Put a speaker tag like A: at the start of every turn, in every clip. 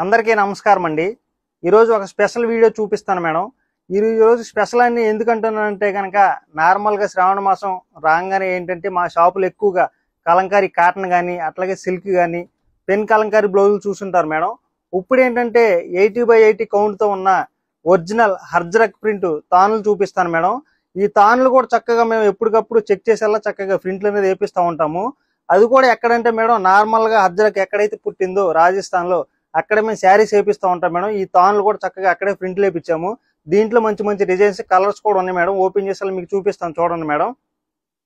A: అందరికీ నమస్కారం అండి. ఈరోజు ఒక స్పెషల్ వీడియో చూపిస్తాను మేడం. ఈరోజు స్పెషల్ అని ఎందుకంటున్నానంటే కనుక నార్మల్గా శ్రావణ మాసం రాగానే ఏంటంటే మా షాపులు ఎక్కువగా కలంకారీ కాటన్ కానీ అట్లాగే సిల్క్ కానీ పెన్ కలంకారీ బ్లౌజులు చూస్తుంటారు మేడం. ఇప్పుడు ఏంటంటే 80/80 కౌంట్తో ఉన్న ఒరిజినల్ హర్జరక్ ప్రింట్ తానులు చూపిస్తాను మేడం. ఈ తానులు కూడా చక్కగా మేము ఎప్పటికప్పుడు చెక్ చేసేలా చక్కగా ప్రింట్లు అనేది వేపిస్తూ ఉంటాము. అది కూడా ఎక్కడంటే మేడం నార్మల్గా హర్జరక్ ఎక్కడైతే పుట్టిందో రాజస్థాన్లో అక్కడ మేము శారీస్ వేపిస్తూ ఉంటాం మేడం. ఈ తాన్లు కూడా చక్కగా అక్కడే ప్రింట్లు వేపించాము. దీంట్లో మంచి మంచి డిజైన్స్ కలర్స్ కూడా ఉన్నాయి మేడం. ఓపెన్ చేసి మీకు చూపిస్తాను చూడండి మేడం.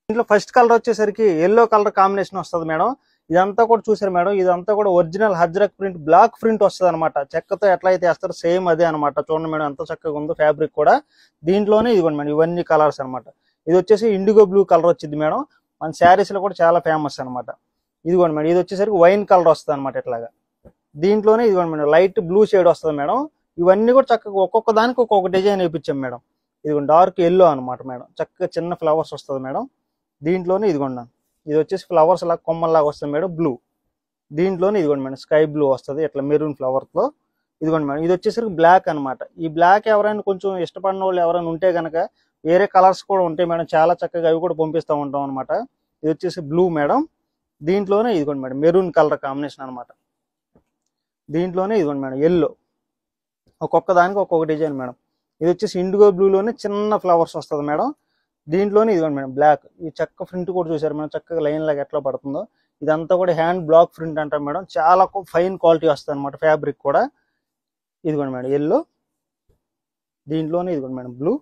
A: దీంట్లో ఫస్ట్ కలర్ వచ్చేసరికి ఎల్లో కలర్ కాంబినేషన్ వస్తుంది మేడం. ఇదంతా కూడా చూసారు మేడం, ఇదంతా కూడా ఒరిజినల్ హజ్రక్ ప్రింట్ బ్లాక్ ప్రింట్ వస్తుంది అనమాట. చెక్కతో ఎట్లా అయితే వేస్తారో సేమ్ అదే అనమాట. చూడండి మేడం ఎంత చక్కగా ఉందో ఫ్యాబ్రిక్ కూడా. దీంట్లోనే ఇదిగోండి మేడం ఇవన్నీ కలర్స్ అనమాట. ఇది వచ్చేసి ఇండిగో బ్లూ కలర్ వచ్చింది మేడం. మన శారీస్ లో కూడా చాలా ఫేమస్ అనమాట. ఇదిగోండి మేడం ఇది వచ్చేసరికి వైన్ కలర్ వస్తుంది అనమాట. ఇట్లాగా దీంట్లోనే ఇదిగోండి మేడం లైట్ బ్లూ షేడ్ వస్తుంది మేడం. ఇవన్నీ కూడా చక్కగా ఒక్కొక్క దానికి ఒక్కొక్క డిజైన్ వేయించాం మేడం. ఇదిగోండి డార్క్ ఎల్లో అనమాట మేడం. చక్కగా చిన్న ఫ్లవర్స్ వస్తుంది మేడం. దీంట్లోనే ఇదిగోండి ఇది వచ్చేసి ఫ్లవర్స్ లాగా కొమ్మల్లాగా వస్తుంది మేడం బ్లూ. దీంట్లోనే ఇదిగోండి మేడం స్కై బ్లూ వస్తుంది ఇట్లా మెరూన్ ఫ్లవర్తో. ఇదిగోండి మేడం ఇది వచ్చేసరికి బ్లాక్ అనమాట. ఈ బ్లాక్ ఎవరైనా కొంచెం ఇష్టపడిన వాళ్ళు ఎవరైనా ఉంటే కనుక వేరే కలర్స్ కూడా ఉంటాయి మేడం, చాలా చక్కగా అవి కూడా పంపిస్తూ ఉంటాం అనమాట. ఇది వచ్చేసి బ్లూ మేడం. దీంట్లోనే ఇదిగోండి మేడం మెరూన్ కలర్ కాంబినేషన్ అనమాట. దీంట్లోనే ఇదిగోండి మేడం ఎల్లో. ఒక్కొక్క దానికి ఒక్కొక్క డిజైన్ మేడం. ఇది వచ్చేసి ఇండిగో బ్లూలోనే చిన్న ఫ్లవర్స్ వస్తుంది మేడం. దీంట్లోనే ఇదిగోండి మేడం బ్లాక్. ఈ చెక్క ప్రింట్ కూడా చూసారు మేడం, చక్కగా లైన్ లాగా ఎట్లా పడుతుందో. ఇదంతా కూడా హ్యాండ్ బ్లాక్ ప్రింట్ అంటాం మేడం. చాలా ఫైన్ క్వాలిటీ వస్తుంది అనమాట ఫ్యాబ్రిక్ కూడా. ఇదిగోండి మేడం ఎల్లో. దీంట్లోనే ఇదిగోండి మేడం బ్లూ.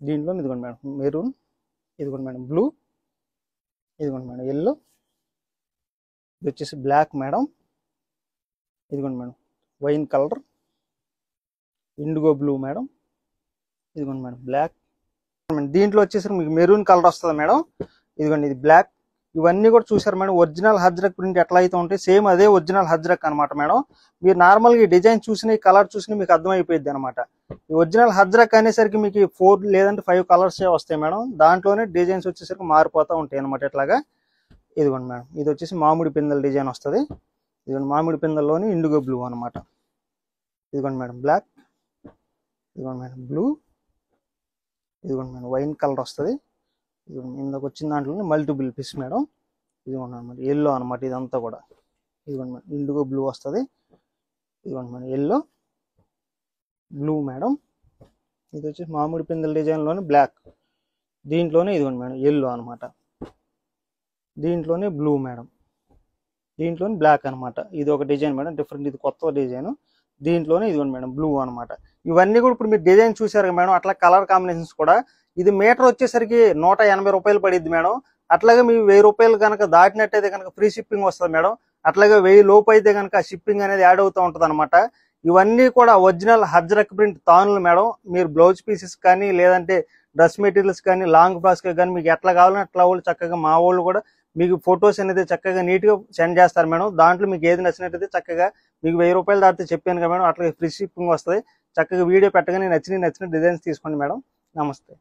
A: దీంట్లోనే ఇదిగోండి మేడం మెరూన్. ఇదిగోండి మేడం బ్లూ. ఇదిగోండి మేడం ఎల్లో. ఇది వచ్చేసి బ్లాక్ మేడం. ఇదిగోండి madam wine colour IndiGo blue madam. ఇదిగోండి మేడం బ్లాక్. దీంట్లో వచ్చేసరికి మీకు మెరూన్ కలర్ వస్తుంది మేడం. ఇదిగోండి ఇది బ్లాక్. ఇవన్నీ కూడా చూసారు మేడం ఒరిజినల్ హజ్రక్ ప్రింట్ ఎట్లా అయితే ఉంటాయి సేమ్ అదే ఒరిజినల్ హజ్రక్ అనమాట మేడం. మీరు నార్మల్గా ఈ డిజైన్ చూసిన ఈ కలర్ చూసిన మీకు అర్థమైపోయింది అనమాట. ఈ ఒరిజినల్ హజ్రక్ అనేసరికి మీకు 4 లేదంటే 5 కలర్స్ వస్తాయి మేడం. దాంట్లోనే డిజైన్స్ వచ్చేసరికి మారిపోతూ ఉంటాయి అనమాట ఇట్లాగా. ఇదిగోండి మేడం ఇది వచ్చేసి మామిడి పిందెల డిజైన్ వస్తుంది. ఇదిగోండి మామిడి పిందెల్లోని ఇండిగో బ్లూ అనమాట. ఇదిగోండి మేడం బ్లాక్. ఇదిగోండి మేడం బ్లూ. ఇదిగోండి మేడం వైన్ కలర్ వస్తుంది. ఇదిగోండి ఇందాక వచ్చిన దాంట్లోనే మల్టిపుల్ పీస్ మేడం. ఇదిగోండి అనమాట ఎల్లో అనమాట ఇదంతా కూడా. ఇదిగోండి మేడం ఇండిగో బ్లూ వస్తుంది. ఇదిగోండి మేడం ఎల్లో బ్లూ మేడం. ఇది వచ్చేసి మామిడి పిందెల డిజైన్లోనే బ్లాక్. దీంట్లోనే ఇదిగోండి మేడం ఎల్లో అనమాట. దీంట్లోనే బ్లూ మేడం. దీంట్లోనే బ్లాక్ అనమాట. ఇది ఒక డిజైన్ మేడం డిఫరెంట్, ఇది కొత్త డిజైన్. దీంట్లోనే ఇదిగోండి మేడం బ్లూ అనమాట. ఇవన్నీ కూడా ఇప్పుడు మీరు డిజైన్ చూసారు మేడం. అట్లా కలర్ కాంబినేషన్స్ కూడా. ఇది మీటర్ వచ్చేసరికి 180 రూపాయలు పడిద్ది మేడం. అట్లాగే మీ 1000 రూపాయలు కనుక దాటినట్టయితే కనుక ఫ్రీ షిప్పింగ్ వస్తుంది మేడం. అట్లాగే 1000 లోపు అయితే కనుక షిప్పింగ్ అనేది యాడ్ అవుతూ ఉంటుంది అనమాట. ఇవన్నీ కూడా ఒరిజినల్ హజ్రక్ ప్రింట్ తానులు మేడం. మీరు బ్లౌజ్ పీసెస్ కానీ లేదంటే డ్రెస్ మెటీరియల్స్ కానీ లాంగ్ ఫ్రాక్స్ కానీ మీకు ఎట్లా కావాలని అట్లా వాళ్ళు చక్కగా మా వాళ్ళు కూడా మీకు ఫొటోస్ అనేది చక్కగా నీట్గా సెండ్ చేస్తారు మేడం. దాంట్లో మీకు ఏది నచ్చినట్టయితే చక్కగా మీకు 1000 రూపాయలు దాటితే చెప్పాను కదా మేడం, అట్లా ఫ్రీ షిప్పింగ్ వస్తుంది. చక్కగా వీడియో పెట్టగానే నచ్చిన డిజైన్స్ తీసుకోండి మేడం. నమస్తే.